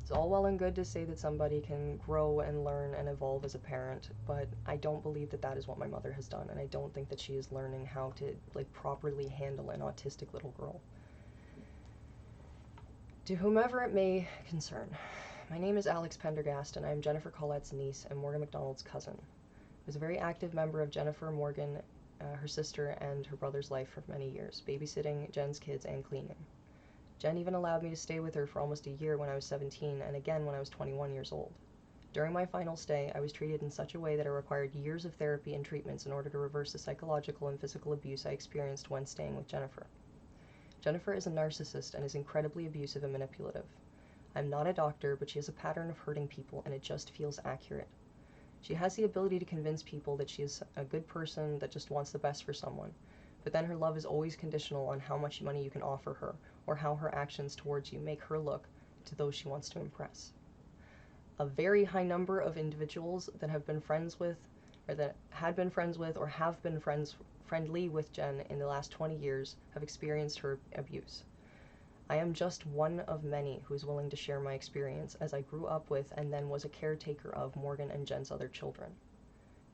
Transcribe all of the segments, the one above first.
It's all well and good to say that somebody can grow and learn and evolve as a parent, but I don't believe that that is what my mother has done, and I don't think that she is learning how to, like, properly handle an autistic little girl. To whomever it may concern, my name is Alex Pendergast, and I am Jennifer Collette's niece and Morgan McDonald's cousin. I was a very active member of Jennifer, Morgan, her sister, and her brother's life for many years, babysitting Jen's kids and cleaning. Jen even allowed me to stay with her for almost a year when I was 17 and again when I was 21 years old. During my final stay, I was treated in such a way that it required years of therapy and treatments in order to reverse the psychological and physical abuse I experienced when staying with Jennifer. Jennifer is a narcissist and is incredibly abusive and manipulative. I'm not a doctor, but she has a pattern of hurting people and it just feels accurate. She has the ability to convince people that she is a good person that just wants the best for someone, but then her love is always conditional on how much money you can offer her or how her actions towards you make her look to those she wants to impress. A very high number of individuals that have been friends with, or that had been friends with, or have been friendly with Jen in the last 20 years have experienced her abuse. I am just one of many who is willing to share my experience as I grew up with and then was a caretaker of Morgan and Jen's other children.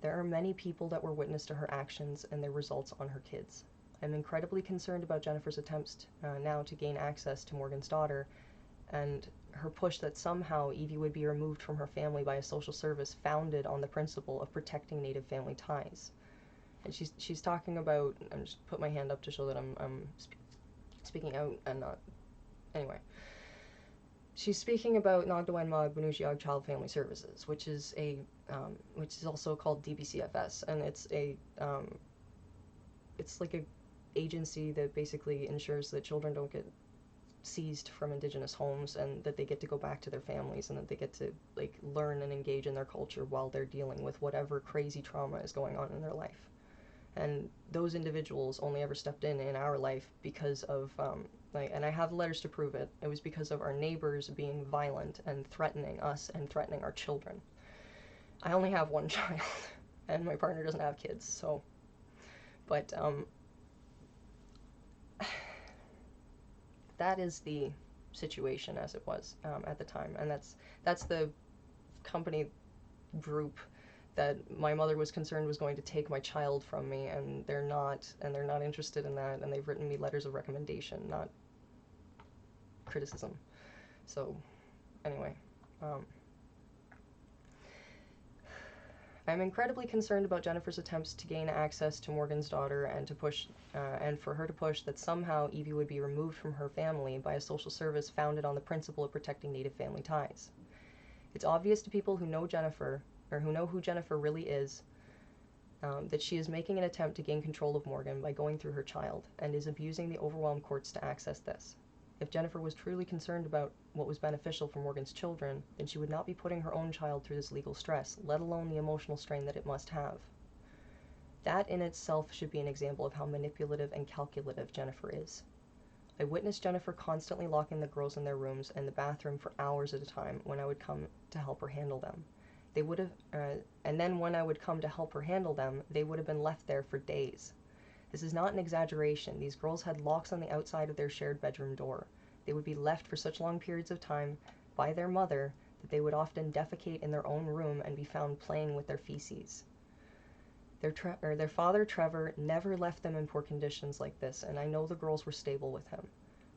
There are many people that were witness to her actions and their results on her kids. I'm incredibly concerned about Jennifer's attempts now to gain access to Morgan's daughter and her push that somehow Evie would be removed from her family by a social service founded on the principle of protecting Native family ties. And she's talking about, I'm just put my hand up to show that I'm speaking out and not, anyway. She's speaking about Nagdawenmag Banusiag Child Family Services, which is also called DBCFS, and it's like a agency that basically ensures that children don't get seized from indigenous homes and that they get to go back to their families and that they get to like learn and engage in their culture while they're dealing with whatever crazy trauma is going on in their life. And those individuals only ever stepped in our life because of and I have letters to prove it. It was because of our neighbors being violent and threatening us and threatening our children. I only have one child and my partner doesn't have kids, so but that is the situation as it was at the time, and that's the company group that my mother was concerned was going to take my child from me, and they're not interested in that, and they've written me letters of recommendation, not criticism. So anyway, I'm incredibly concerned about Jennifer's attempts to gain access to Morgan's daughter and to push and for her to push that somehow Evie would be removed from her family by a social service founded on the principle of protecting Native family ties. It's obvious to people who know Jennifer, or who know who Jennifer really is, that she is making an attempt to gain control of Morgan by going through her child, and is abusing the overwhelmed courts to access this. If Jennifer was truly concerned about what was beneficial for Morgan's children, then she would not be putting her own child through this legal stress, let alone the emotional strain that it must have. That in itself should be an example of how manipulative and calculative Jennifer is. I witnessed Jennifer constantly locking the girls in their rooms and the bathroom for hours at a time when I would come to help her handle them. And then when I would come to help her handle them, they would have been left there for days. This is not an exaggeration. These girls had locks on the outside of their shared bedroom door. They would be left for such long periods of time by their mother that they would often defecate in their own room and be found playing with their feces. Their father, Trevor, never left them in poor conditions like this, and I know the girls were stable with him.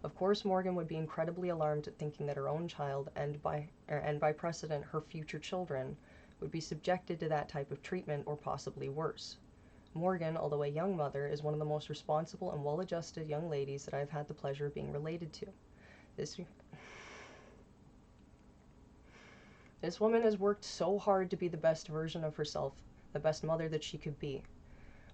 Of course, Morgan would be incredibly alarmed at thinking that her own child, and by precedent her future children, would be subjected to that type of treatment or possibly worse. Morgan, although a young mother, is one of the most responsible and well-adjusted young ladies that I have had the pleasure of being related to. This woman has worked so hard to be the best version of herself, the best mother that she could be.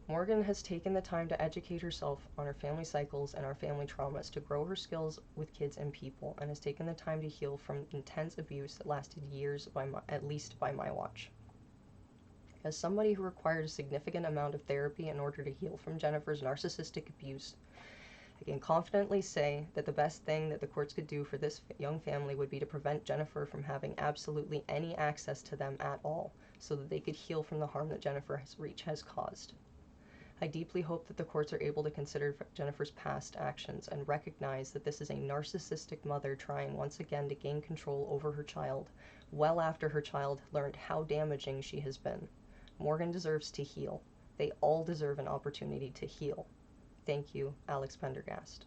Morgan has taken the time to educate herself on her family cycles and our family traumas to grow her skills with kids and people, and has taken the time to heal from intense abuse that lasted years, at least by my watch. As somebody who required a significant amount of therapy in order to heal from Jennifer's narcissistic abuse, I can confidently say that the best thing that the courts could do for this young family would be to prevent Jennifer from having absolutely any access to them at all, so that they could heal from the harm that Jennifer's reach has caused. I deeply hope that the courts are able to consider Jennifer's past actions and recognize that this is a narcissistic mother trying once again to gain control over her child, well after her child learned how damaging she has been. Morgan deserves to heal. They all deserve an opportunity to heal. Thank you, Alex Pendergast.